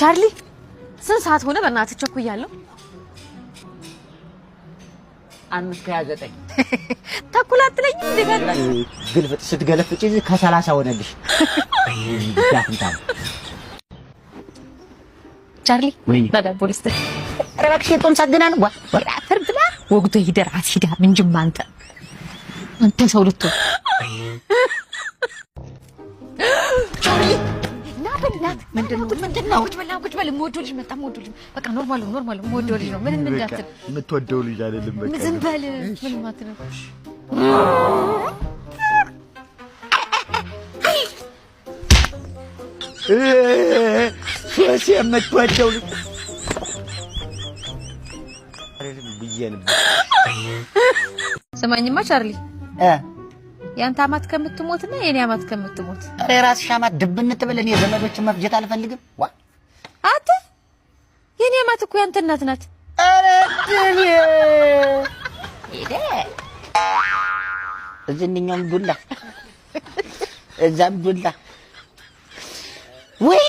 ቻርሊ ስንት ሰዓት ሆነ? በእናትህ ቸኩያለሁ። 5:29 ተኩል አትለኝም እንዴ? ግልፍጥ ስትገለፍጪ ከ30 ሆነልሽ። ዳፍንታ ቻርሊ ወይ ባዳ ፖሊስ ረባክሽ የጦም ሳገና ነው ወራ ተርብላ ወግቶ ይደር አሲዳ ምን ጅማ አንተ ሰው ልትሆን ቻርሊ ናበላት ምንድነው? ቁጭ በል የምወደው ልጅ መጣ። የምወደው ልጅ በቃ ኖርማል የምወደው ልጅ ነው። ምንም እንዳትል የምትወደው ልጅ አይደለም። በቃ ዝም በል ምን ማለት ነው? ሶሲ የምትወደው ልጅ አይደለም ብዬሽ ነበር። ስማኝማ ቻርሊ ያንተ አማት ከምትሞትና የኔ አማት ከምትሞት ራስሽ አማት ድብን ትበል። እኔ ዘመዶችን መፍጀት አልፈልግም። አንተ የኔ አማት እኮ ያንተ እናት ናት። ኧረ ድል ሄደ እዚህኛውም ዱላ እዛም ዱላ ወይ